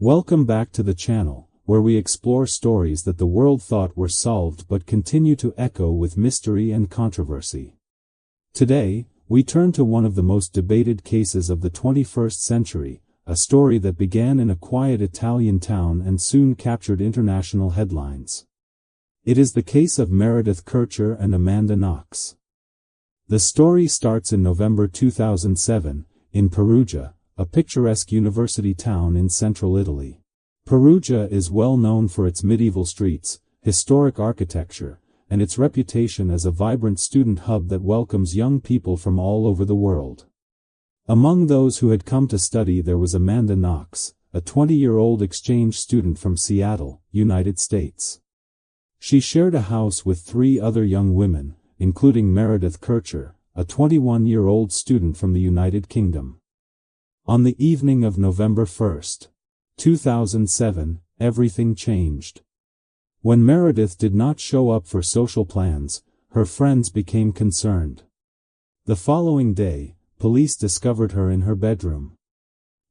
Welcome back to the channel, where we explore stories that the world thought were solved but continue to echo with mystery and controversy. Today, we turn to one of the most debated cases of the 21st century, a story that began in a quiet Italian town and soon captured international headlines. It is the case of Meredith Kercher and Amanda Knox. The story starts in November 2007, in Perugia, a picturesque university town in central Italy. Perugia is well known for its medieval streets, historic architecture, and its reputation as a vibrant student hub that welcomes young people from all over the world. Among those who had come to study there was Amanda Knox, a 20-year-old exchange student from Seattle, United States. She shared a house with 3 other young women, including Meredith Kercher, a 21-year-old student from the United Kingdom. On the evening of November 1, 2007, everything changed. When Meredith did not show up for social plans, her friends became concerned. The following day, police discovered her in her bedroom.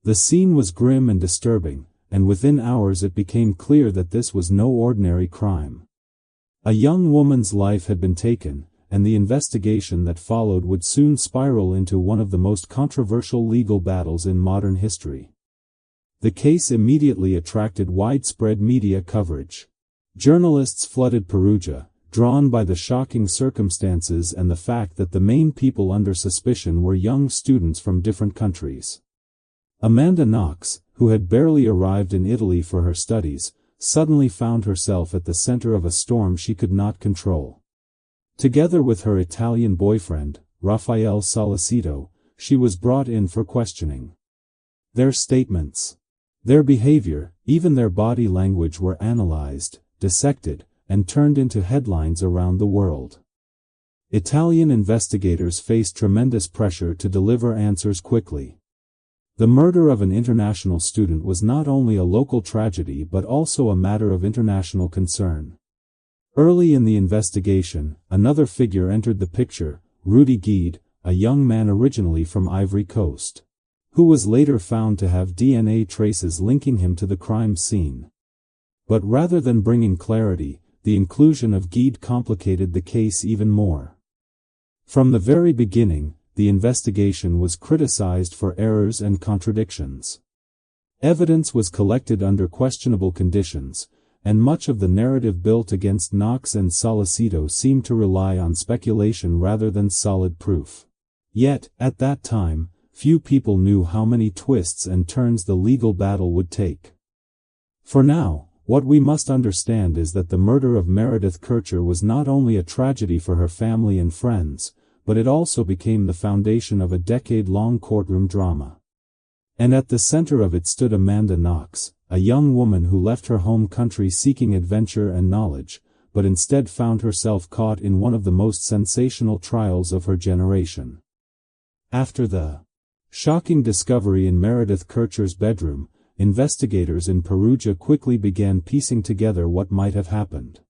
The scene was grim and disturbing, and within hours it became clear that this was no ordinary crime. A young woman's life had been taken, and the investigation that followed would soon spiral into one of the most controversial legal battles in modern history. The case immediately attracted widespread media coverage. Journalists flooded Perugia, drawn by the shocking circumstances and the fact that the main people under suspicion were young students from different countries. Amanda Knox, who had barely arrived in Italy for her studies, suddenly found herself at the center of a storm she could not control. Together with her Italian boyfriend, Raffaele Sollecito, she was brought in for questioning. Their statements, their behavior, even their body language were analyzed, dissected, and turned into headlines around the world. Italian investigators faced tremendous pressure to deliver answers quickly. The murder of an international student was not only a local tragedy but also a matter of international concern. Early in the investigation, another figure entered the picture, Rudy Guede, a young man originally from Ivory Coast, who was later found to have DNA traces linking him to the crime scene. But rather than bringing clarity, the inclusion of Guede complicated the case even more. From the very beginning, the investigation was criticized for errors and contradictions. Evidence was collected under questionable conditions, and much of the narrative built against Knox and Sollecito seemed to rely on speculation rather than solid proof. Yet, at that time, few people knew how many twists and turns the legal battle would take. For now, what we must understand is that the murder of Meredith Kercher was not only a tragedy for her family and friends, but it also became the foundation of a decade-long courtroom drama. And at the center of it stood Amanda Knox, a young woman who left her home country seeking adventure and knowledge, but instead found herself caught in one of the most sensational trials of her generation. After the shocking discovery in Meredith Kercher's bedroom, investigators in Perugia quickly began piecing together what might have happened.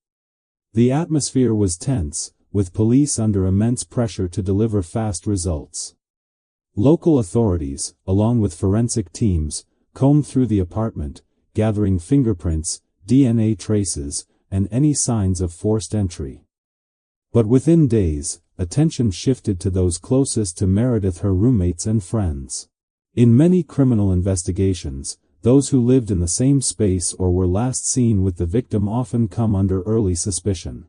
The atmosphere was tense, with police under immense pressure to deliver fast results. Local authorities, along with forensic teams, combed through the apartment, gathering fingerprints, DNA traces, and any signs of forced entry. But within days, attention shifted to those closest to Meredith, her roommates and friends. In many criminal investigations, those who lived in the same space or were last seen with the victim often come under early suspicion.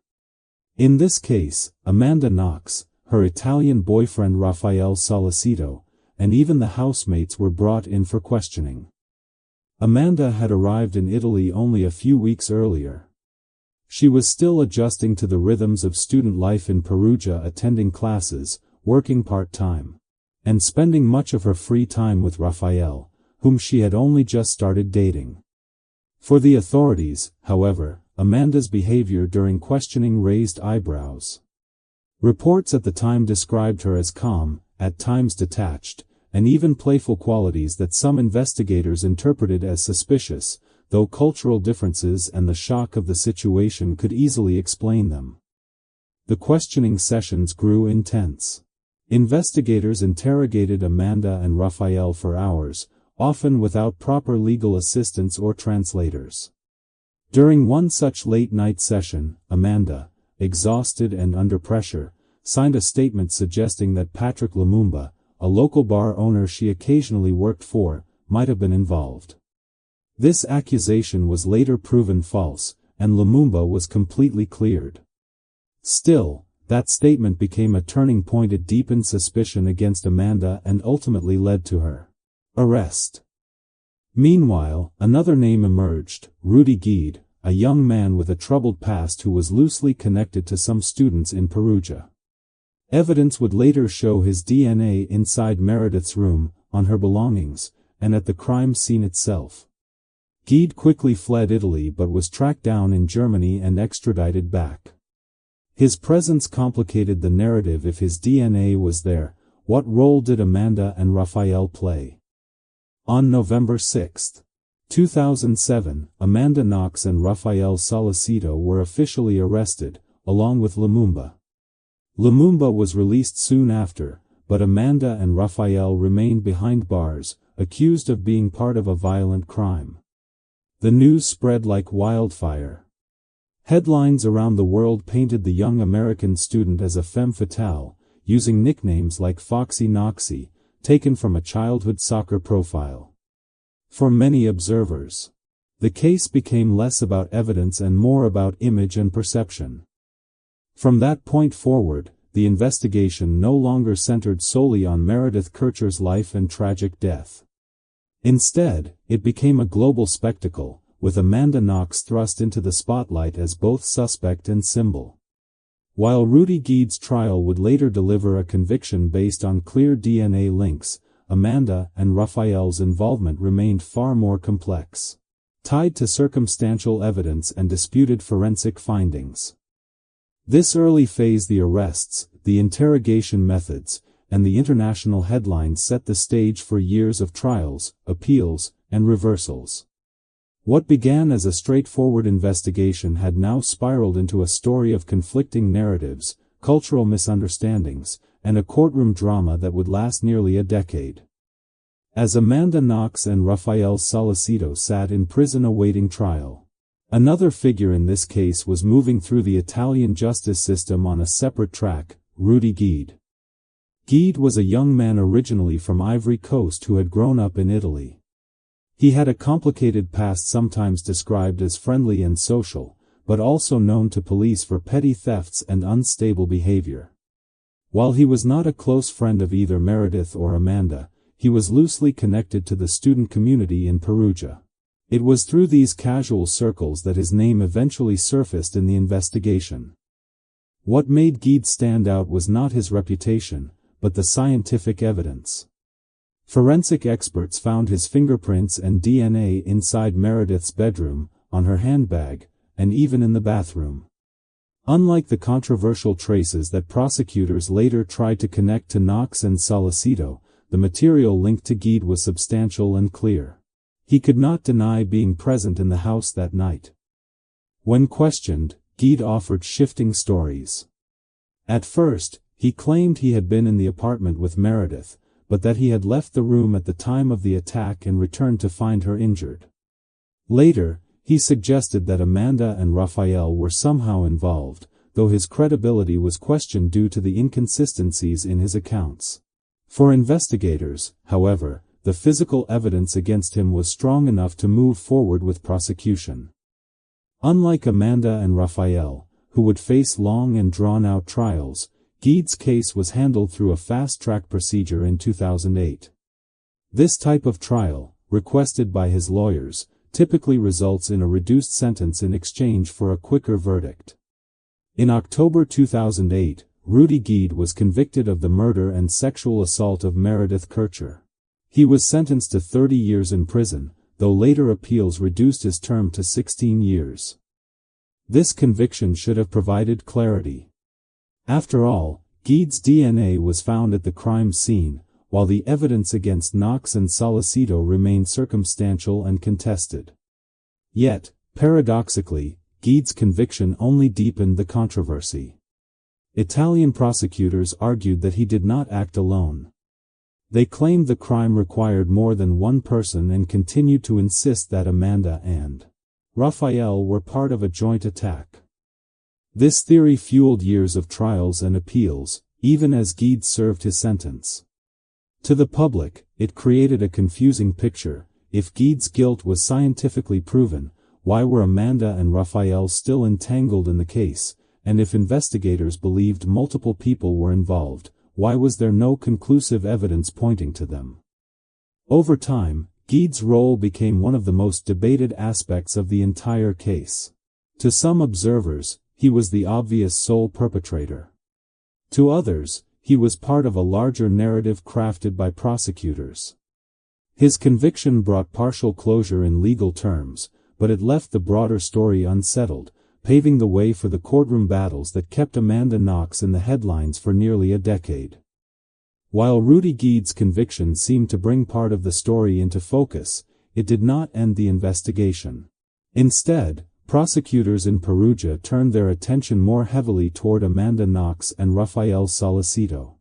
In this case, Amanda Knox, her Italian boyfriend Raffaele Sollecito, and even the housemates were brought in for questioning. Amanda had arrived in Italy only a few weeks earlier. She was still adjusting to the rhythms of student life in Perugia, attending classes, working part-time, and spending much of her free time with Raffaele, whom she had only just started dating. For the authorities, however, Amanda's behavior during questioning raised eyebrows. Reports at the time described her as calm, at times detached, and even playful qualities that some investigators interpreted as suspicious, though cultural differences and the shock of the situation could easily explain them. The questioning sessions grew intense. Investigators interrogated Amanda and Raffaele for hours, often without proper legal assistance or translators. During one such late-night session, Amanda, exhausted and under pressure, signed a statement suggesting that Patrick Lumumba, a local bar owner she occasionally worked for, might have been involved. This accusation was later proven false, and Lumumba was completely cleared. Still, that statement became a turning point. It deepened suspicion against Amanda and ultimately led to her arrest. Meanwhile, another name emerged, Rudy Guede, a young man with a troubled past who was loosely connected to some students in Perugia. Evidence would later show his DNA inside Meredith's room, on her belongings, and at the crime scene itself. Guede quickly fled Italy but was tracked down in Germany and extradited back. His presence complicated the narrative. If his DNA was there, what role did Amanda and Raffaele play? On November 6, 2007, Amanda Knox and Raffaele Sollecito were officially arrested, along with Lumumba. Lumumba was released soon after, but Amanda and Raffaele remained behind bars, accused of being part of a violent crime. The news spread like wildfire. Headlines around the world painted the young American student as a femme fatale, using nicknames like Foxy Knoxy, taken from a childhood soccer profile. For many observers, the case became less about evidence and more about image and perception. From that point forward, the investigation no longer centered solely on Meredith Kercher's life and tragic death. Instead, it became a global spectacle, with Amanda Knox thrust into the spotlight as both suspect and symbol. While Rudy Guede's trial would later deliver a conviction based on clear DNA links, Amanda and Raffaele's involvement remained far more complex, tied to circumstantial evidence and disputed forensic findings. This early phase, the arrests, the interrogation methods, and the international headlines set the stage for years of trials, appeals, and reversals. What began as a straightforward investigation had now spiraled into a story of conflicting narratives, cultural misunderstandings, and a courtroom drama that would last nearly a decade. As Amanda Knox and Raffaele Sollecito sat in prison awaiting trial, another figure in this case was moving through the Italian justice system on a separate track, Rudy Guede. Guede was a young man originally from Ivory Coast who had grown up in Italy. He had a complicated past, sometimes described as friendly and social, but also known to police for petty thefts and unstable behavior. While he was not a close friend of either Meredith or Amanda, he was loosely connected to the student community in Perugia. It was through these casual circles that his name eventually surfaced in the investigation. What made Guede stand out was not his reputation, but the scientific evidence. Forensic experts found his fingerprints and DNA inside Meredith's bedroom, on her handbag, and even in the bathroom. Unlike the controversial traces that prosecutors later tried to connect to Knox and Sollecito, the material linked to Guede was substantial and clear. He could not deny being present in the house that night. When questioned, Guede offered shifting stories. At first, he claimed he had been in the apartment with Meredith, but that he had left the room at the time of the attack and returned to find her injured. Later, he suggested that Amanda and Raffaele were somehow involved, though his credibility was questioned due to the inconsistencies in his accounts. For investigators, however, the physical evidence against him was strong enough to move forward with prosecution. Unlike Amanda and Raffaele, who would face long and drawn-out trials, Guede's case was handled through a fast-track procedure in 2008. This type of trial, requested by his lawyers, typically results in a reduced sentence in exchange for a quicker verdict. In October 2008, Rudy Guede was convicted of the murder and sexual assault of Meredith Kercher. He was sentenced to 30 years in prison, though later appeals reduced his term to 16 years. This conviction should have provided clarity. After all, Guede's DNA was found at the crime scene, while the evidence against Knox and Sollecito remained circumstantial and contested. Yet, paradoxically, Guede's conviction only deepened the controversy. Italian prosecutors argued that he did not act alone. They claimed the crime required more than one person and continued to insist that Amanda and Raffaele were part of a joint attack. This theory fueled years of trials and appeals, even as Guede served his sentence. To the public, it created a confusing picture. If Guede's guilt was scientifically proven, why were Amanda and Raffaele still entangled in the case? And if investigators believed multiple people were involved, why was there no conclusive evidence pointing to them? Over time, Guede's role became one of the most debated aspects of the entire case. To some observers, he was the obvious sole perpetrator. To others, he was part of a larger narrative crafted by prosecutors. His conviction brought partial closure in legal terms, but it left the broader story unsettled, paving the way for the courtroom battles that kept Amanda Knox in the headlines for nearly a decade. While Rudy Guede's conviction seemed to bring part of the story into focus, it did not end the investigation. Instead, prosecutors in Perugia turned their attention more heavily toward Amanda Knox and Raffaele Sollecito.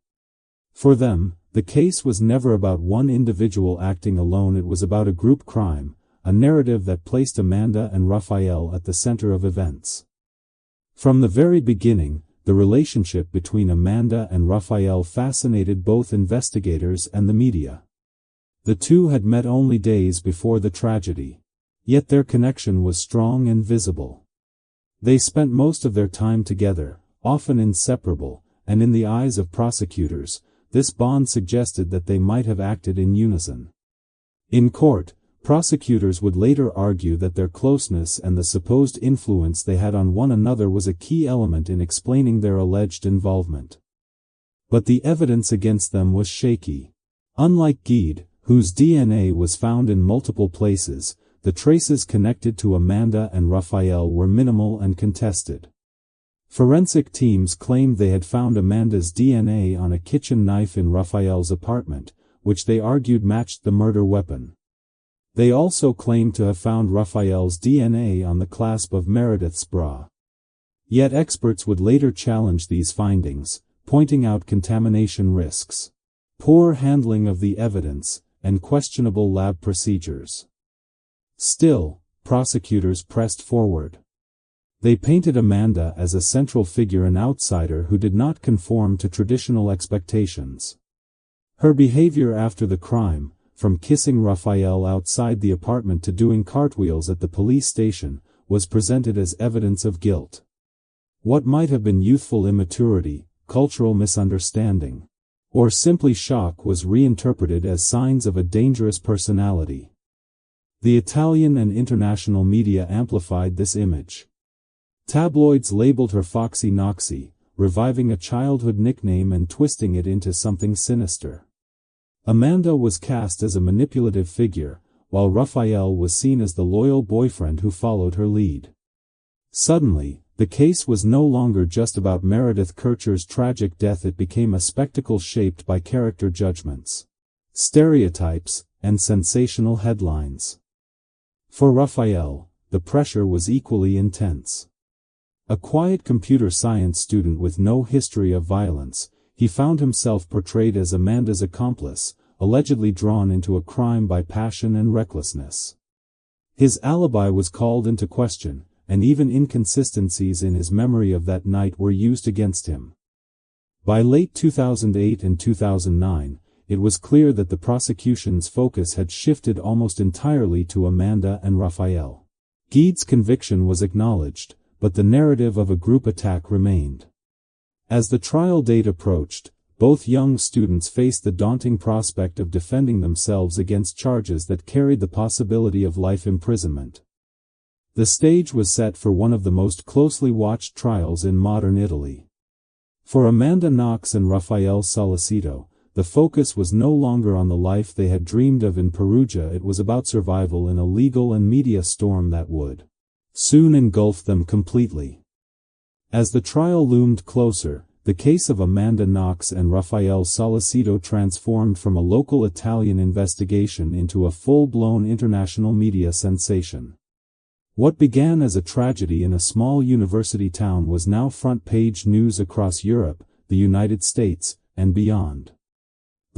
For them, the case was never about one individual acting alone. It was about a group crime, a narrative that placed Amanda and Raffaele at the center of events. From the very beginning, the relationship between Amanda and Raffaele fascinated both investigators and the media. The two had met only days before the tragedy. Yet their connection was strong and visible. They spent most of their time together, often inseparable, and in the eyes of prosecutors, this bond suggested that they might have acted in unison. In court, prosecutors would later argue that their closeness and the supposed influence they had on one another was a key element in explaining their alleged involvement. But the evidence against them was shaky. Unlike Guede, whose DNA was found in multiple places, the traces connected to Amanda and Raffaele were minimal and contested. Forensic teams claimed they had found Amanda's DNA on a kitchen knife in Raffaele's apartment, which they argued matched the murder weapon. They also claimed to have found Raffaele's DNA on the clasp of Meredith's bra. Yet experts would later challenge these findings, pointing out contamination risks, poor handling of the evidence, and questionable lab procedures. Still, prosecutors pressed forward. They painted Amanda as a central figure, an outsider who did not conform to traditional expectations. Her behavior after the crime, from kissing Raffaele outside the apartment to doing cartwheels at the police station, was presented as evidence of guilt. What might have been youthful immaturity, cultural misunderstanding, or simply shock was reinterpreted as signs of a dangerous personality. The Italian and international media amplified this image. Tabloids labeled her Foxy Knoxy, reviving a childhood nickname and twisting it into something sinister. Amanda was cast as a manipulative figure, while Raffaele was seen as the loyal boyfriend who followed her lead. Suddenly, the case was no longer just about Meredith Kercher's tragic death. It became a spectacle shaped by character judgments, stereotypes, and sensational headlines. For Raffaele, the pressure was equally intense. A quiet computer science student with no history of violence, he found himself portrayed as Amanda's accomplice, allegedly drawn into a crime by passion and recklessness. His alibi was called into question, and even inconsistencies in his memory of that night were used against him. By late 2008 and 2009, it was clear that the prosecution's focus had shifted almost entirely to Amanda and Raffaele. Guede's conviction was acknowledged, but the narrative of a group attack remained. As the trial date approached, both young students faced the daunting prospect of defending themselves against charges that carried the possibility of life imprisonment. The stage was set for one of the most closely watched trials in modern Italy. For Amanda Knox and Raffaele Sollecito, the focus was no longer on the life they had dreamed of in Perugia. It was about survival in a legal and media storm that would soon engulf them completely. As the trial loomed closer, the case of Amanda Knox and Raffaele Sollecito transformed from a local Italian investigation into a full-blown international media sensation. What began as a tragedy in a small university town was now front-page news across Europe, the United States, and beyond.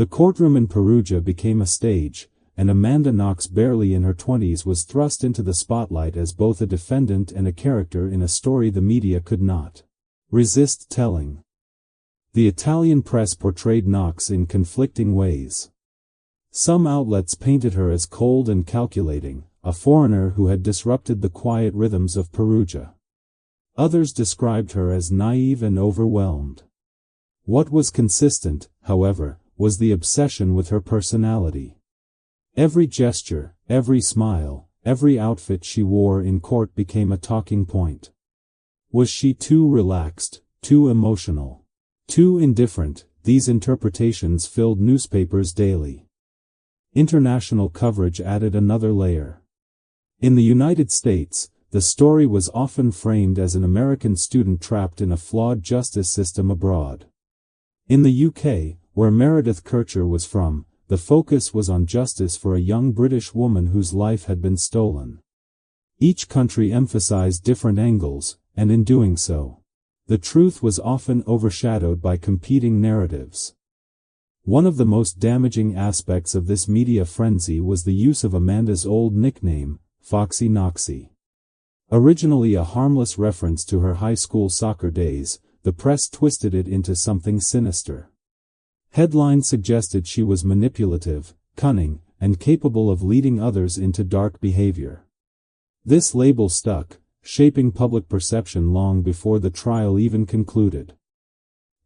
The courtroom in Perugia became a stage, and Amanda Knox, barely in her 20s, was thrust into the spotlight as both a defendant and a character in a story the media could not resist telling. The Italian press portrayed Knox in conflicting ways. Some outlets painted her as cold and calculating, a foreigner who had disrupted the quiet rhythms of Perugia. Others described her as naive and overwhelmed. What was consistent, however, was the obsession with her personality. Every gesture, every smile, every outfit she wore in court became a talking point. Was she too relaxed, too emotional, too indifferent? These interpretations filled newspapers daily. International coverage added another layer. In the United States, the story was often framed as an American student trapped in a flawed justice system abroad. In the UK, where Meredith Kercher was from, the focus was on justice for a young British woman whose life had been stolen. Each country emphasized different angles, and in doing so, the truth was often overshadowed by competing narratives. One of the most damaging aspects of this media frenzy was the use of Amanda's old nickname, Foxy Knoxy. Originally a harmless reference to her high school soccer days, the press twisted it into something sinister. Headlines suggested she was manipulative, cunning, and capable of leading others into dark behavior. This label stuck, shaping public perception long before the trial even concluded.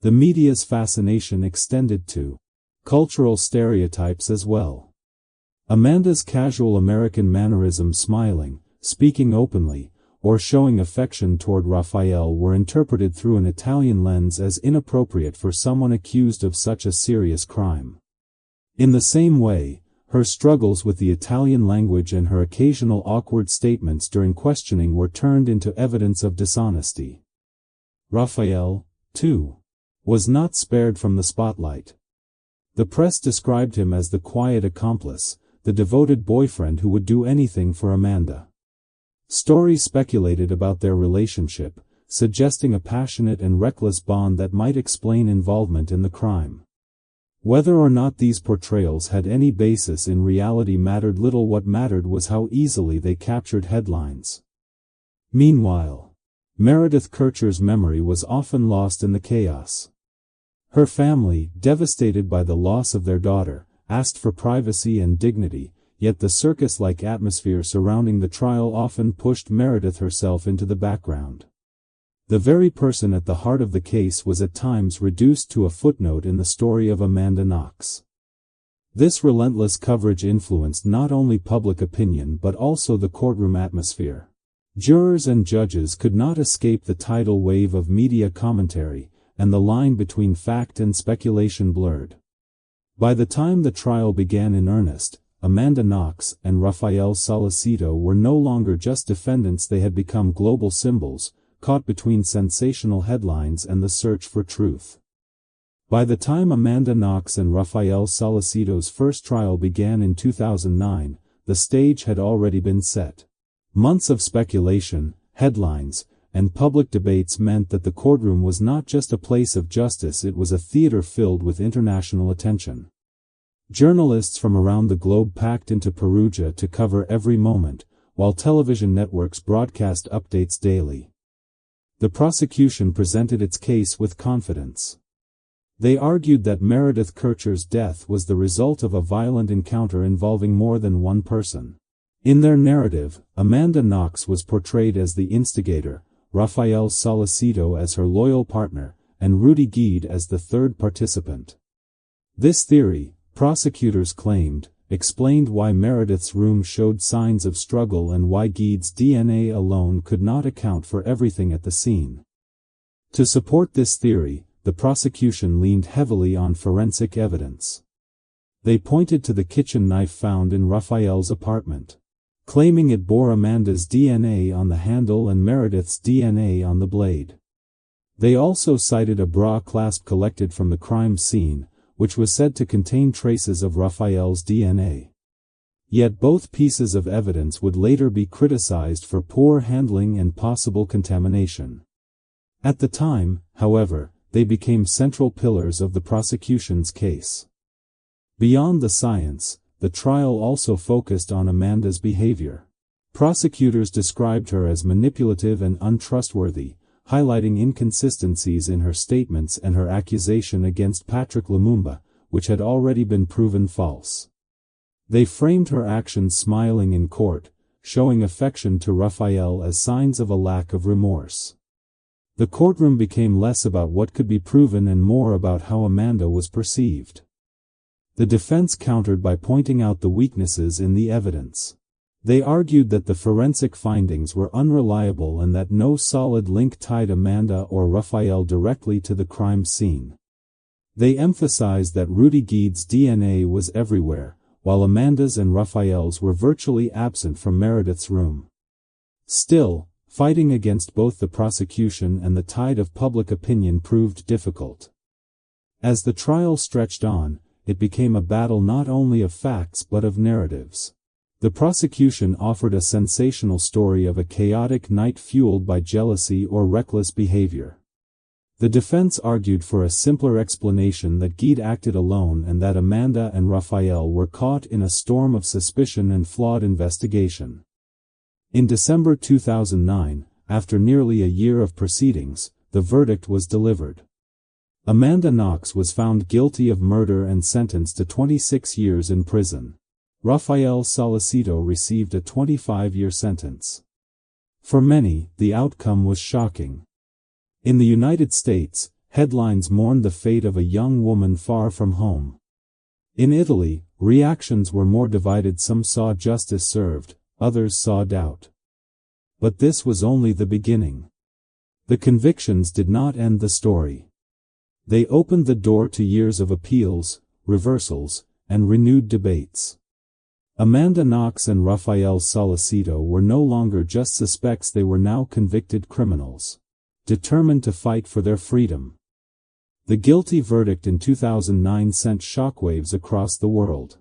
The media's fascination extended to cultural stereotypes as well. Amanda's casual American mannerisms, smiling, speaking openly, or showing affection toward Raffaele, were interpreted through an Italian lens as inappropriate for someone accused of such a serious crime. In the same way, her struggles with the Italian language and her occasional awkward statements during questioning were turned into evidence of dishonesty. Raffaele, too, was not spared from the spotlight. The press described him as the quiet accomplice, the devoted boyfriend who would do anything for Amanda. Stories speculated about their relationship, suggesting a passionate and reckless bond that might explain involvement in the crime. Whether or not these portrayals had any basis in reality mattered little. What mattered was how easily they captured headlines. Meanwhile, Meredith Kercher's memory was often lost in the chaos. Her family, devastated by the loss of their daughter, asked for privacy and dignity, yet the circus-like atmosphere surrounding the trial often pushed Meredith herself into the background. The very person at the heart of the case was at times reduced to a footnote in the story of Amanda Knox. This relentless coverage influenced not only public opinion but also the courtroom atmosphere. Jurors and judges could not escape the tidal wave of media commentary, and the line between fact and speculation blurred. By the time the trial began in earnest, Amanda Knox and Raffaele Sollecito were no longer just defendants. They had become global symbols, caught between sensational headlines and the search for truth. By the time Amanda Knox and Raffaele Sollecito's first trial began in 2009, the stage had already been set. Months of speculation, headlines, and public debates meant that the courtroom was not just a place of justice, it was a theater filled with international attention. Journalists from around the globe packed into Perugia to cover every moment, while television networks broadcast updates daily. The prosecution presented its case with confidence. They argued that Meredith Kercher's death was the result of a violent encounter involving more than one person. In their narrative, Amanda Knox was portrayed as the instigator, Raffaele Sollecito as her loyal partner, and Rudy Guede as the third participant. This theory, prosecutors claimed, explained why Meredith's room showed signs of struggle and why Guede's DNA alone could not account for everything at the scene. To support this theory, the prosecution leaned heavily on forensic evidence. They pointed to the kitchen knife found in Raffaele's apartment, claiming it bore Amanda's DNA on the handle and Meredith's DNA on the blade. They also cited a bra clasp collected from the crime scene, which was said to contain traces of Raffaele's DNA. Yet both pieces of evidence would later be criticized for poor handling and possible contamination. At the time, however, they became central pillars of the prosecution's case. Beyond the science, the trial also focused on Amanda's behavior. Prosecutors described her as manipulative and untrustworthy, highlighting inconsistencies in her statements and her accusation against Patrick Lumumba, which had already been proven false. They framed her actions smiling in court, showing affection to Raffaele as signs of a lack of remorse. The courtroom became less about what could be proven and more about how Amanda was perceived. The defense countered by pointing out the weaknesses in the evidence. They argued that the forensic findings were unreliable and that no solid link tied Amanda or Raffaele directly to the crime scene. They emphasized that Rudy Guede's DNA was everywhere, while Amanda's and Raffaele's were virtually absent from Meredith's room. Still, fighting against both the prosecution and the tide of public opinion proved difficult. As the trial stretched on, it became a battle not only of facts but of narratives. The prosecution offered a sensational story of a chaotic night fueled by jealousy or reckless behavior. The defense argued for a simpler explanation that Guede acted alone and that Amanda and Raffaele were caught in a storm of suspicion and flawed investigation. In December 2009, after nearly a year of proceedings, the verdict was delivered. Amanda Knox was found guilty of murder and sentenced to 26 years in prison. Raffaele Sollecito received a 25-year sentence. For many, the outcome was shocking. In the United States, headlines mourned the fate of a young woman far from home. In Italy, reactions were more divided. Some saw justice served, others saw doubt. But this was only the beginning. The convictions did not end the story. They opened the door to years of appeals, reversals, and renewed debates. Amanda Knox and Raffaele Sollecito were no longer just suspects, they were now convicted criminals, determined to fight for their freedom. The guilty verdict in 2009 sent shockwaves across the world.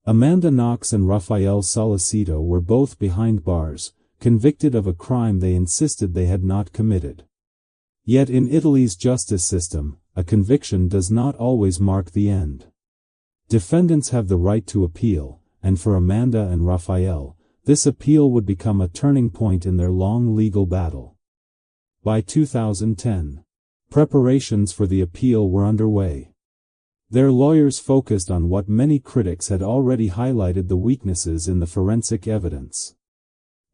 Amanda Knox and Raffaele Sollecito were both behind bars, convicted of a crime they insisted they had not committed. Yet in Italy's justice system, a conviction does not always mark the end. Defendants have the right to appeal, and for Amanda and Raffaele, this appeal would become a turning point in their long legal battle. By 2010, preparations for the appeal were underway. Their lawyers focused on what many critics had already highlighted: the weaknesses in the forensic evidence.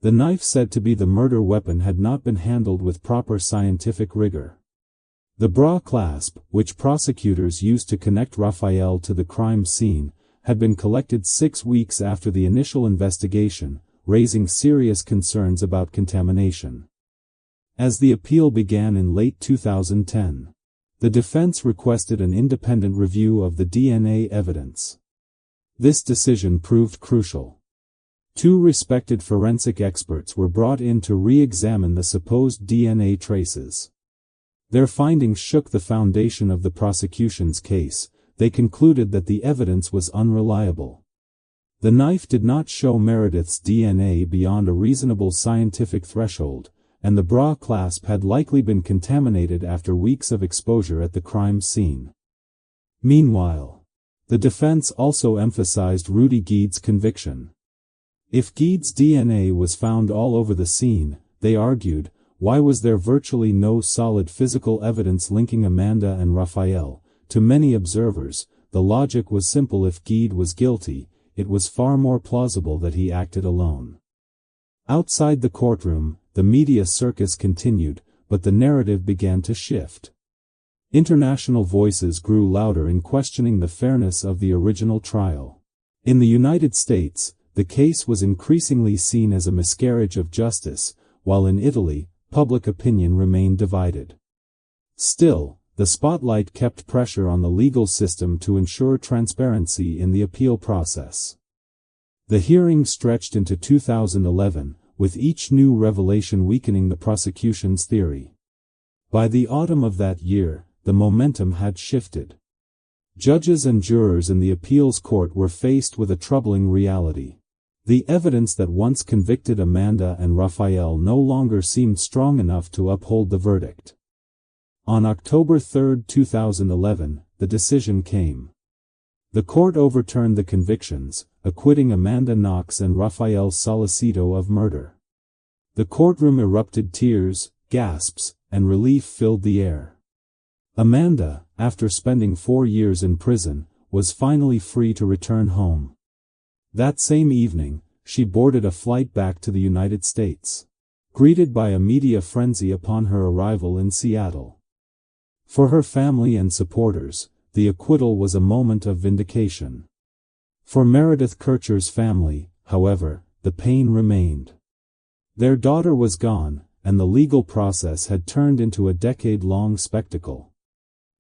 The knife said to be the murder weapon had not been handled with proper scientific rigor. The bra clasp, which prosecutors used to connect Raffaele to the crime scene, had been collected 6 weeks after the initial investigation, raising serious concerns about contamination. As the appeal began in late 2010, the defense requested an independent review of the DNA evidence. This decision proved crucial. 2 respected forensic experts were brought in to re-examine the supposed DNA traces. Their findings shook the foundation of the prosecution's case. They concluded that the evidence was unreliable. The knife did not show Meredith's DNA beyond a reasonable scientific threshold, and the bra clasp had likely been contaminated after weeks of exposure at the crime scene. Meanwhile, the defense also emphasized Rudy Guede's conviction. If Guede's DNA was found all over the scene, they argued, why was there virtually no solid physical evidence linking Amanda and Raffaele? To many observers, the logic was simple: if Guede was guilty, it was far more plausible that he acted alone. Outside the courtroom, the media circus continued, but the narrative began to shift. International voices grew louder in questioning the fairness of the original trial. In the United States, the case was increasingly seen as a miscarriage of justice, while in Italy, public opinion remained divided. Still, the spotlight kept pressure on the legal system to ensure transparency in the appeal process. The hearing stretched into 2011, with each new revelation weakening the prosecution's theory. By the autumn of that year, the momentum had shifted. Judges and jurors in the appeals court were faced with a troubling reality. The evidence that once convicted Amanda and Raffaele no longer seemed strong enough to uphold the verdict. On October 3, 2011, the decision came. The court overturned the convictions, acquitting Amanda Knox and Raffaele Sollecito of murder. The courtroom erupted. Tears, gasps, and relief filled the air. Amanda, after spending 4 years in prison, was finally free to return home. That same evening, she boarded a flight back to the United States, greeted by a media frenzy upon her arrival in Seattle. For her family and supporters, the acquittal was a moment of vindication. For Meredith Kercher's family, however, the pain remained. Their daughter was gone, and the legal process had turned into a decade-long spectacle.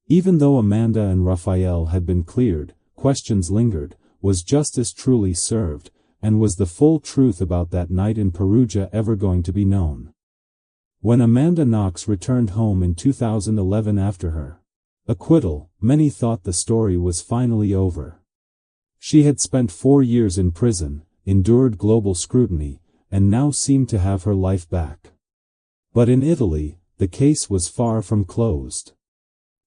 Even though Amanda and Raffaele had been cleared, questions lingered. Was justice truly served, and was the full truth about that night in Perugia ever going to be known? When Amanda Knox returned home in 2011 after her acquittal, many thought the story was finally over. She had spent 4 years in prison, endured global scrutiny, and now seemed to have her life back. But in Italy, the case was far from closed.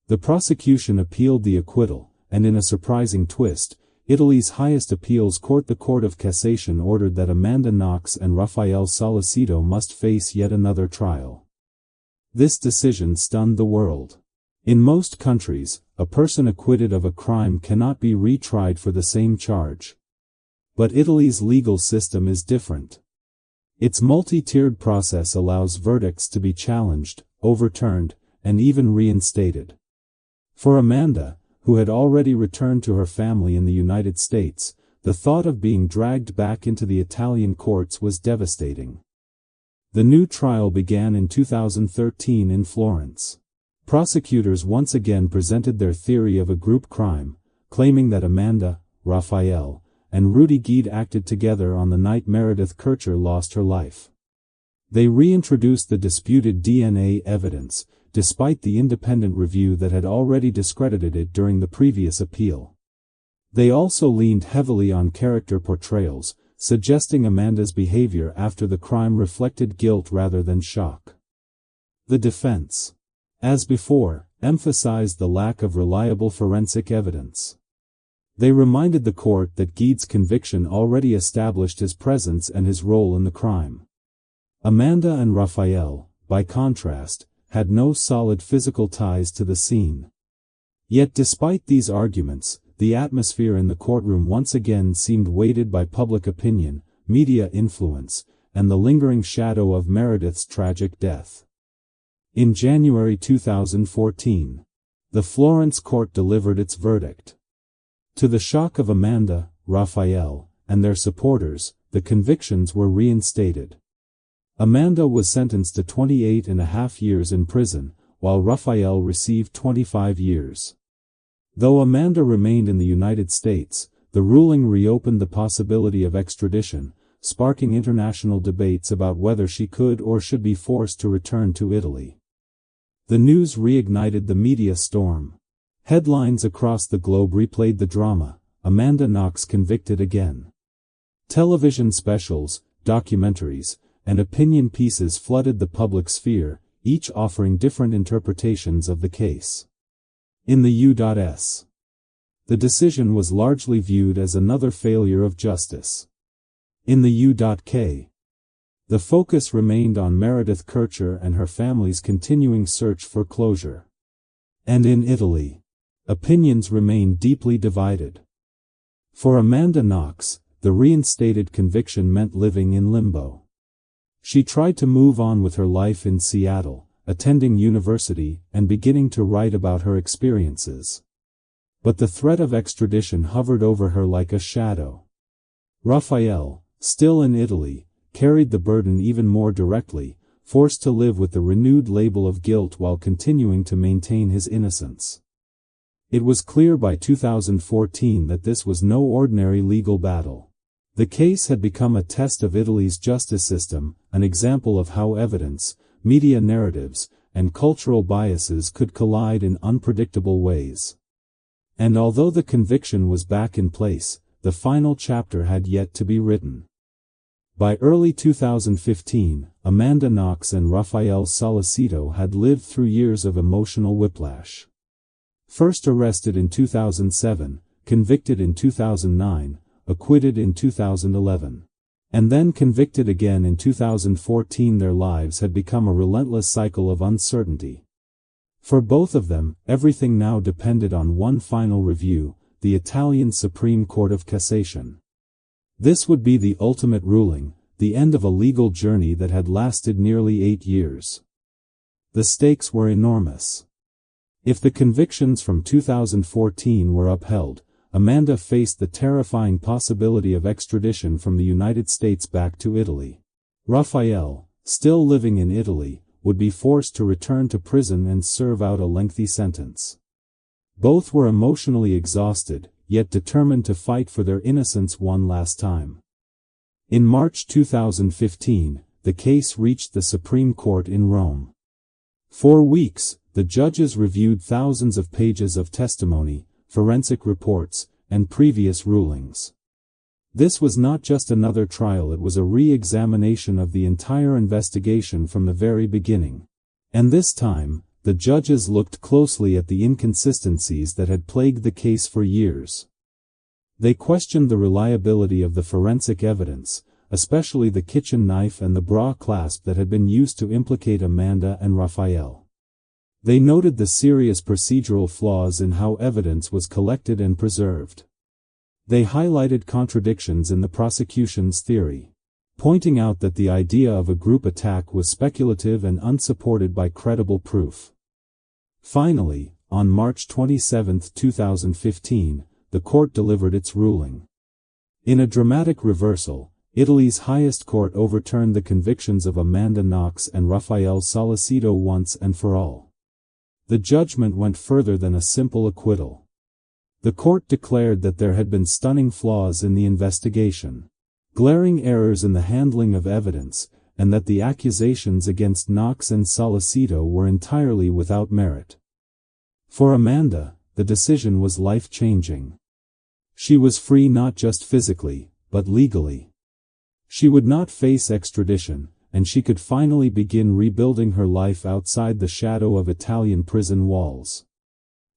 The prosecution appealed the acquittal, and in a surprising twist, Italy's highest appeals court, the Court of Cassation, ordered that Amanda Knox and Raffaele Sollecito must face yet another trial. This decision stunned the world. In most countries, a person acquitted of a crime cannot be retried for the same charge. But Italy's legal system is different. Its multi-tiered process allows verdicts to be challenged, overturned, and even reinstated. For Amanda, who had already returned to her family in the United States, the thought of being dragged back into the Italian courts was devastating. The new trial began in 2013 in Florence. Prosecutors once again presented their theory of a group crime, claiming that Amanda, Raffaele, and Rudy Guede acted together on the night Meredith Kercher lost her life. They reintroduced the disputed DNA evidence, despite the independent review that had already discredited it during the previous appeal. They also leaned heavily on character portrayals, suggesting Amanda's behavior after the crime reflected guilt rather than shock. The defense, as before, emphasized the lack of reliable forensic evidence. They reminded the court that Guede's conviction already established his presence and his role in the crime. Amanda and Raffaele, by contrast, had no solid physical ties to the scene. Yet despite these arguments, the atmosphere in the courtroom once again seemed weighted by public opinion, media influence, and the lingering shadow of Meredith's tragic death. In January 2014, the Florence court delivered its verdict. To the shock of Amanda, Raffaele, and their supporters, the convictions were reinstated. Amanda was sentenced to 28.5 years in prison, while Raffaele received 25 years. Though Amanda remained in the United States, the ruling reopened the possibility of extradition, sparking international debates about whether she could or should be forced to return to Italy. The news reignited the media storm. Headlines across the globe replayed the drama, Amanda Knox convicted again. Television specials, documentaries, and opinion pieces flooded the public sphere, each offering different interpretations of the case. In the U.S., the decision was largely viewed as another failure of justice. In the U.K., the focus remained on Meredith Kercher and her family's continuing search for closure. And in Italy, opinions remained deeply divided. For Amanda Knox, the reinstated conviction meant living in limbo. She tried to move on with her life in Seattle, attending university and beginning to write about her experiences. But the threat of extradition hovered over her like a shadow. Raffaele, still in Italy, carried the burden even more directly, forced to live with the renewed label of guilt while continuing to maintain his innocence. It was clear by 2014 that this was no ordinary legal battle. The case had become a test of Italy's justice system, an example of how evidence, media narratives, and cultural biases could collide in unpredictable ways. And although the conviction was back in place, the final chapter had yet to be written. By early 2015, Amanda Knox and Raffaele Sollecito had lived through years of emotional whiplash. First arrested in 2007, convicted in 2009, acquitted in 2011. And then convicted again in 2014. Their lives had become a relentless cycle of uncertainty. For both of them, everything now depended on one final review, the Italian Supreme Court of Cassation. This would be the ultimate ruling, the end of a legal journey that had lasted nearly 8 years. The stakes were enormous. If the convictions from 2014 were upheld, Amanda faced the terrifying possibility of extradition from the United States back to Italy. Raffaele, still living in Italy, would be forced to return to prison and serve out a lengthy sentence. Both were emotionally exhausted, yet determined to fight for their innocence one last time. In March 2015, the case reached the Supreme Court in Rome. For weeks, the judges reviewed thousands of pages of testimony, forensic reports, and previous rulings. This was not just another trial, it was a re-examination of the entire investigation from the very beginning. And this time, the judges looked closely at the inconsistencies that had plagued the case for years. They questioned the reliability of the forensic evidence, especially the kitchen knife and the bra clasp that had been used to implicate Amanda and Raffaele. They noted the serious procedural flaws in how evidence was collected and preserved. They highlighted contradictions in the prosecution's theory, pointing out that the idea of a group attack was speculative and unsupported by credible proof. Finally, on March 27, 2015, the court delivered its ruling. In a dramatic reversal, Italy's highest court overturned the convictions of Amanda Knox and Raffaele Sollecito once and for all. The judgment went further than a simple acquittal. The court declared that there had been stunning flaws in the investigation, glaring errors in the handling of evidence, and that the accusations against Knox and Sollecito were entirely without merit. For Amanda, the decision was life-changing. She was free not just physically, but legally. She would not face extradition, and she could finally begin rebuilding her life outside the shadow of Italian prison walls.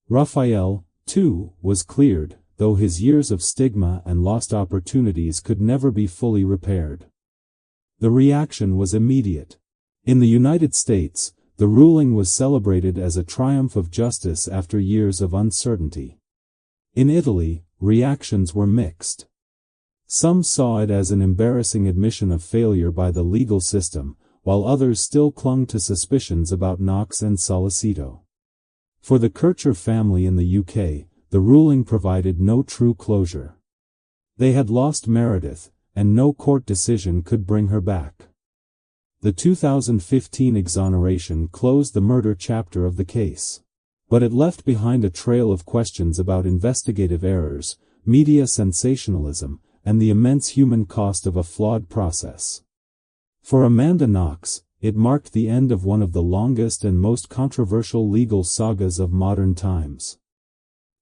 Raffaele, too, was cleared, though his years of stigma and lost opportunities could never be fully repaired. The reaction was immediate. In the United States, the ruling was celebrated as a triumph of justice after years of uncertainty. In Italy, reactions were mixed. Some saw it as an embarrassing admission of failure by the legal system, while others still clung to suspicions about Knox and Sollecito. For the Kercher family in the UK, the ruling provided no true closure. They had lost Meredith, and no court decision could bring her back. The 2015 exoneration closed the murder chapter of the case. But it left behind a trail of questions about investigative errors, media sensationalism, and the immense human cost of a flawed process. For Amanda Knox, it marked the end of one of the longest and most controversial legal sagas of modern times.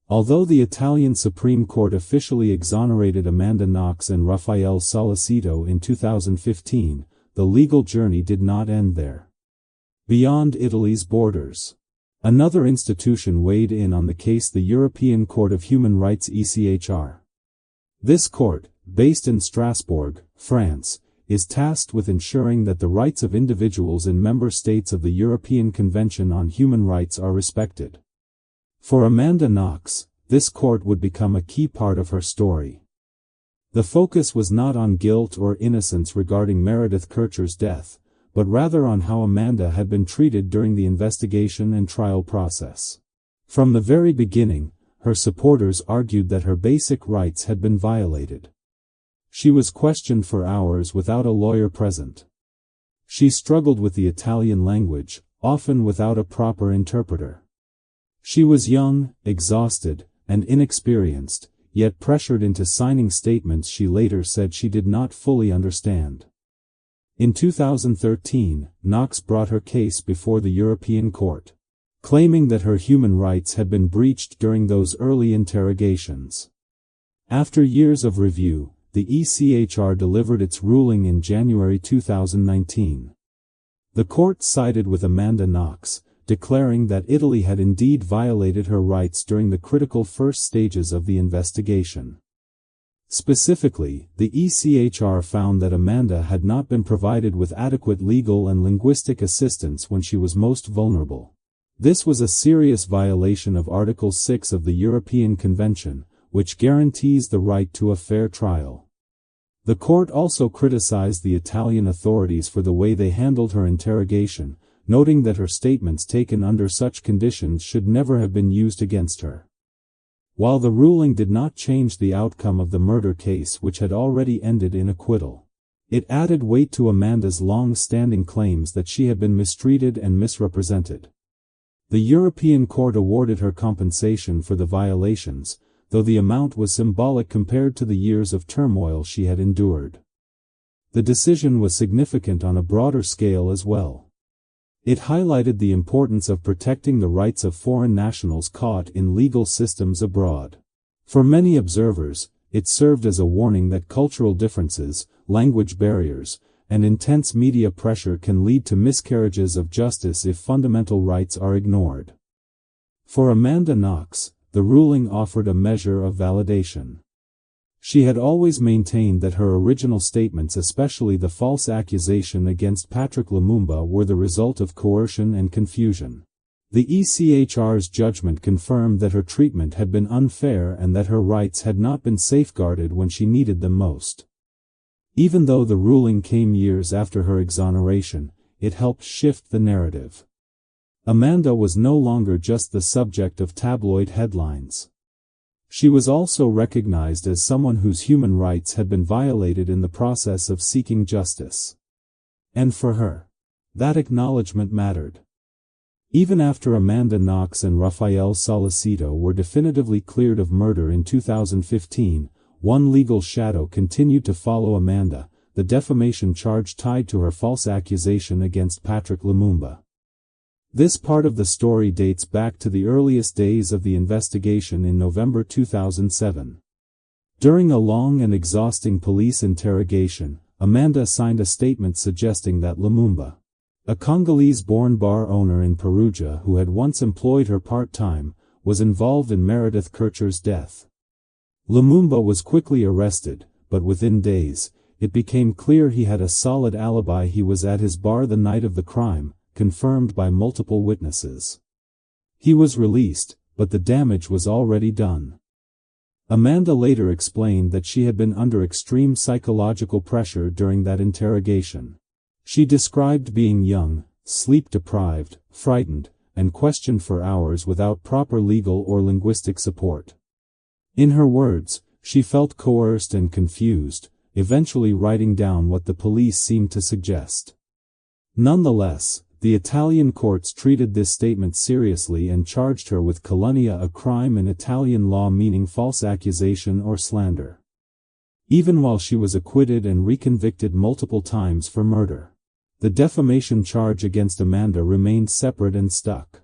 Although the Italian Supreme Court officially exonerated Amanda Knox and Raffaele Sollecito in 2015, the legal journey did not end there. Beyond Italy's borders, another institution weighed in on the case: the European Court of Human Rights (ECHR). This court, based in Strasbourg, France, is tasked with ensuring that the rights of individuals in member states of the European Convention on Human Rights are respected. For Amanda Knox, this court would become a key part of her story. The focus was not on guilt or innocence regarding Meredith Kercher's death, but rather on how Amanda had been treated during the investigation and trial process. From the very beginning, her supporters argued that her basic rights had been violated. She was questioned for hours without a lawyer present. She struggled with the Italian language, often without a proper interpreter. She was young, exhausted, and inexperienced, yet pressured into signing statements she later said she did not fully understand. In 2013, Knox brought her case before the European Court, claiming that her human rights had been breached during those early interrogations. After years of review, the ECHR delivered its ruling in January 2019. The court sided with Amanda Knox, declaring that Italy had indeed violated her rights during the critical first stages of the investigation. Specifically, the ECHR found that Amanda had not been provided with adequate legal and linguistic assistance when she was most vulnerable. This was a serious violation of Article 6 of the European Convention, which guarantees the right to a fair trial. The court also criticized the Italian authorities for the way they handled her interrogation, noting that her statements taken under such conditions should never have been used against her. While the ruling did not change the outcome of the murder case, which had already ended in acquittal, it added weight to Amanda's long-standing claims that she had been mistreated and misrepresented. The European Court awarded her compensation for the violations, though the amount was symbolic compared to the years of turmoil she had endured. The decision was significant on a broader scale as well. It highlighted the importance of protecting the rights of foreign nationals caught in legal systems abroad. For many observers, it served as a warning that cultural differences, language barriers, and intense media pressure can lead to miscarriages of justice if fundamental rights are ignored. For Amanda Knox, the ruling offered a measure of validation. She had always maintained that her original statements, especially the false accusation against Patrick Lumumba, were the result of coercion and confusion. The ECHR's judgment confirmed that her treatment had been unfair and that her rights had not been safeguarded when she needed them most. Even though the ruling came years after her exoneration, it helped shift the narrative. Amanda was no longer just the subject of tabloid headlines. She was also recognized as someone whose human rights had been violated in the process of seeking justice. And for her, that acknowledgement mattered. Even after Amanda Knox and Raffaele Sollecito were definitively cleared of murder in 2015, one legal shadow continued to follow Amanda, the defamation charge tied to her false accusation against Patrick Lumumba. This part of the story dates back to the earliest days of the investigation in November 2007. During a long and exhausting police interrogation, Amanda signed a statement suggesting that Lumumba, a Congolese-born bar owner in Perugia who had once employed her part-time, was involved in Meredith Kercher's death. Lumumba was quickly arrested, but within days, it became clear he had a solid alibi. He was at his bar the night of the crime, confirmed by multiple witnesses. He was released, but the damage was already done. Amanda later explained that she had been under extreme psychological pressure during that interrogation. She described being young, sleep-deprived, frightened, and questioned for hours without proper legal or linguistic support. In her words, she felt coerced and confused, eventually writing down what the police seemed to suggest. Nonetheless, the Italian courts treated this statement seriously and charged her with calunnia, a crime in Italian law meaning false accusation or slander. Even while she was acquitted and reconvicted multiple times for murder, the defamation charge against Amanda remained separate and stuck.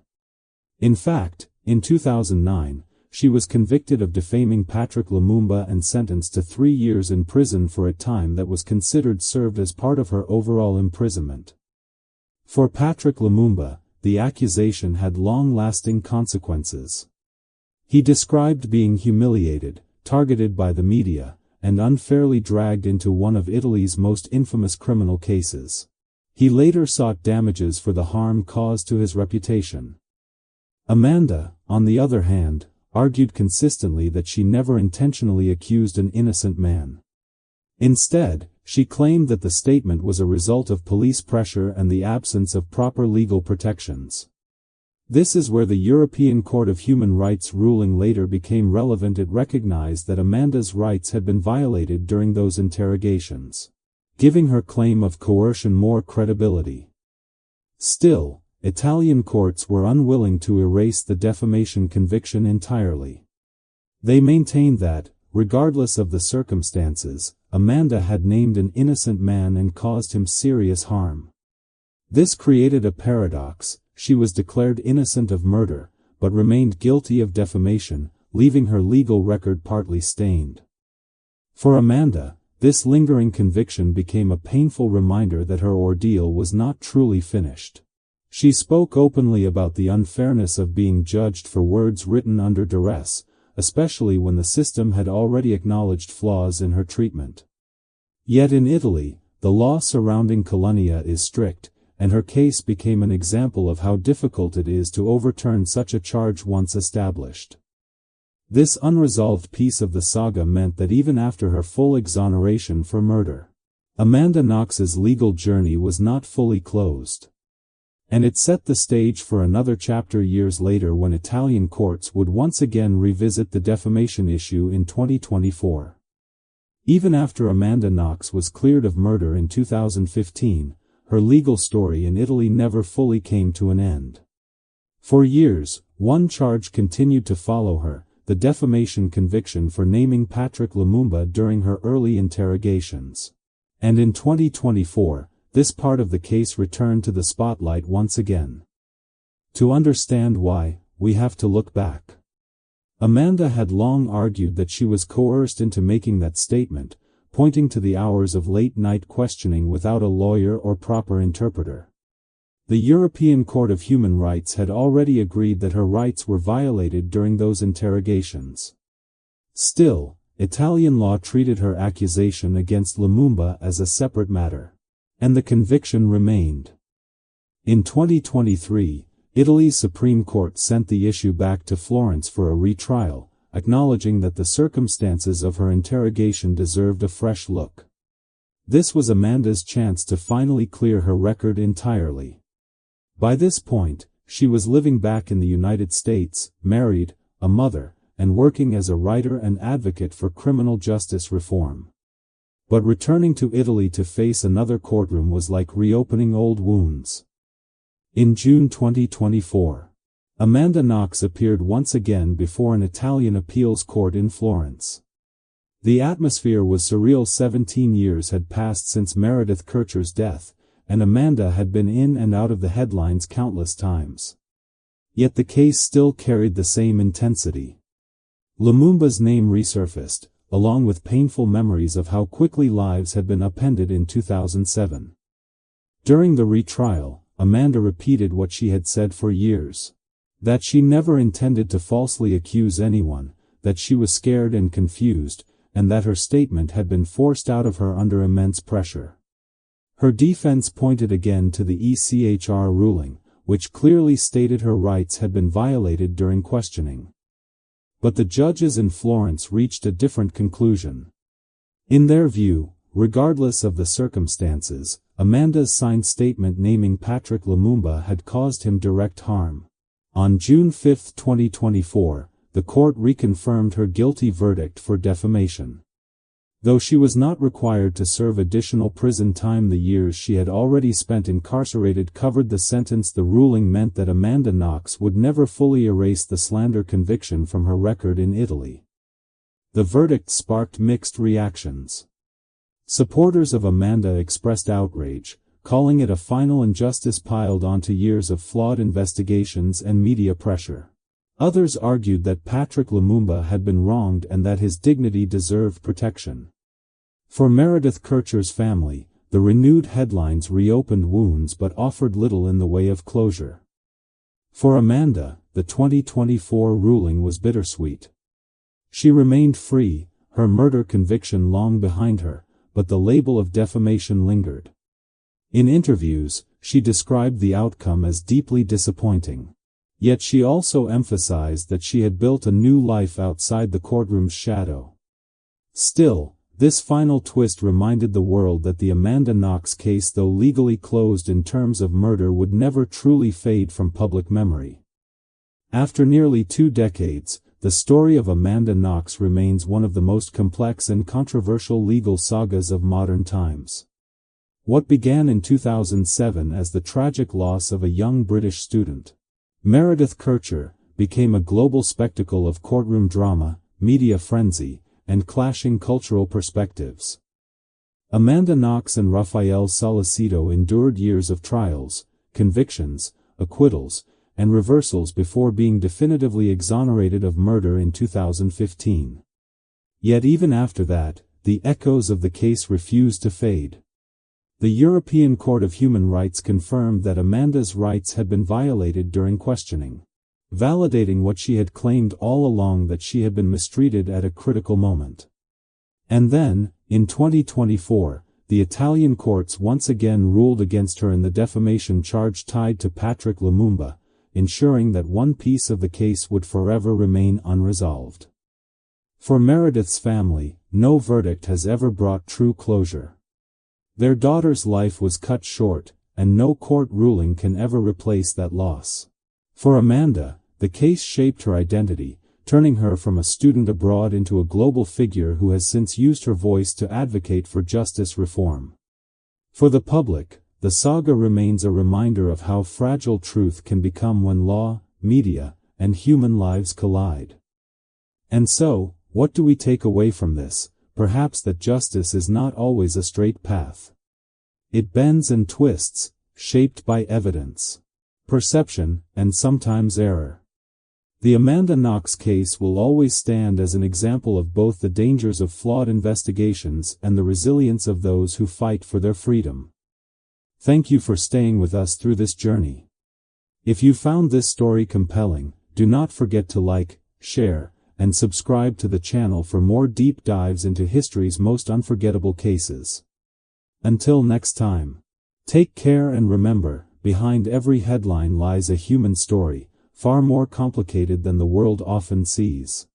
In fact, in 2009, she was convicted of defaming Patrick Lumumba and sentenced to 3 years in prison for a time that was considered served as part of her overall imprisonment. For Patrick Lumumba, the accusation had long-lasting consequences. He described being humiliated, targeted by the media, and unfairly dragged into one of Italy's most infamous criminal cases. He later sought damages for the harm caused to his reputation. Amanda, on the other hand, argued consistently that she never intentionally accused an innocent man. Instead, she claimed that the statement was a result of police pressure and the absence of proper legal protections. This is where the European Court of Human Rights ruling later became relevant. It recognized that Amanda's rights had been violated during those interrogations, giving her claim of coercion more credibility. Still, Italian courts were unwilling to erase the defamation conviction entirely. They maintained that, regardless of the circumstances, Amanda had named an innocent man and caused him serious harm. This created a paradox. She was declared innocent of murder, but remained guilty of defamation, leaving her legal record partly stained. For Amanda, this lingering conviction became a painful reminder that her ordeal was not truly finished. She spoke openly about the unfairness of being judged for words written under duress, especially when the system had already acknowledged flaws in her treatment. Yet in Italy, the law surrounding calunnia is strict, and her case became an example of how difficult it is to overturn such a charge once established. This unresolved piece of the saga meant that even after her full exoneration for murder, Amanda Knox's legal journey was not fully closed. And it set the stage for another chapter years later when Italian courts would once again revisit the defamation issue in 2024. Even after Amanda Knox was cleared of murder in 2015, her legal story in Italy never fully came to an end. For years, one charge continued to follow her, the defamation conviction for naming Patrick Lumumba during her early interrogations. And in 2024, this part of the case returned to the spotlight once again. To understand why, we have to look back. Amanda had long argued that she was coerced into making that statement, pointing to the hours of late-night questioning without a lawyer or proper interpreter. The European Court of Human Rights had already agreed that her rights were violated during those interrogations. Still, Italian law treated her accusation against Lumumba as a separate matter. And the conviction remained. In 2023, Italy's Supreme Court sent the issue back to Florence for a retrial, acknowledging that the circumstances of her interrogation deserved a fresh look. This was Amanda's chance to finally clear her record entirely. By this point, she was living back in the United States, married, a mother, and working as a writer and advocate for criminal justice reform. But returning to Italy to face another courtroom was like reopening old wounds. In June 2024, Amanda Knox appeared once again before an Italian appeals court in Florence. The atmosphere was surreal. 17 years had passed since Meredith Kercher's death, and Amanda had been in and out of the headlines countless times. Yet the case still carried the same intensity. Lumumba's name resurfaced, along with painful memories of how quickly lives had been upended in 2007. During the retrial, Amanda repeated what she had said for years. That she never intended to falsely accuse anyone, that she was scared and confused, and that her statement had been forced out of her under immense pressure. Her defense pointed again to the ECHR ruling, which clearly stated her rights had been violated during questioning. But the judges in Florence reached a different conclusion. In their view, regardless of the circumstances, Amanda's signed statement naming Patrick Lumumba had caused him direct harm. On June 5, 2024, the court reconfirmed her guilty verdict for defamation. Though she was not required to serve additional prison time, the years she had already spent incarcerated covered the sentence. The ruling meant that Amanda Knox would never fully erase the slander conviction from her record in Italy. The verdict sparked mixed reactions. Supporters of Amanda expressed outrage, calling it a final injustice piled onto years of flawed investigations and media pressure. Others argued that Patrick Lumumba had been wronged and that his dignity deserved protection. For Meredith Kercher's family, the renewed headlines reopened wounds but offered little in the way of closure. For Amanda, the 2024 ruling was bittersweet. She remained free, her murder conviction long behind her, but the label of defamation lingered. In interviews, she described the outcome as deeply disappointing. Yet she also emphasized that she had built a new life outside the courtroom's shadow. Still, this final twist reminded the world that the Amanda Knox case, though legally closed in terms of murder, would never truly fade from public memory. After nearly 2 decades, the story of Amanda Knox remains one of the most complex and controversial legal sagas of modern times. What began in 2007 as the tragic loss of a young British student, Meredith Kercher, became a global spectacle of courtroom drama, media frenzy, and clashing cultural perspectives. Amanda Knox and Raffaele Sollecito endured years of trials, convictions, acquittals, and reversals before being definitively exonerated of murder in 2015. Yet even after that, the echoes of the case refused to fade. The European Court of Human Rights confirmed that Amanda's rights had been violated during questioning, validating what she had claimed all along, that she had been mistreated at a critical moment. And then, in 2024, the Italian courts once again ruled against her in the defamation charge tied to Patrick Lumumba, ensuring that one piece of the case would forever remain unresolved. For Meredith's family, no verdict has ever brought true closure. Their daughter's life was cut short, and no court ruling can ever replace that loss. For Amanda, the case shaped her identity, turning her from a student abroad into a global figure who has since used her voice to advocate for justice reform. For the public, the saga remains a reminder of how fragile truth can become when law, media, and human lives collide. And so, what do we take away from this? Perhaps that justice is not always a straight path. It bends and twists, shaped by evidence, perception, and sometimes error. The Amanda Knox case will always stand as an example of both the dangers of flawed investigations and the resilience of those who fight for their freedom. Thank you for staying with us through this journey. If you found this story compelling, do not forget to like, share, and subscribe to the channel for more deep dives into history's most unforgettable cases. Until next time, take care and remember, behind every headline lies a human story, far more complicated than the world often sees.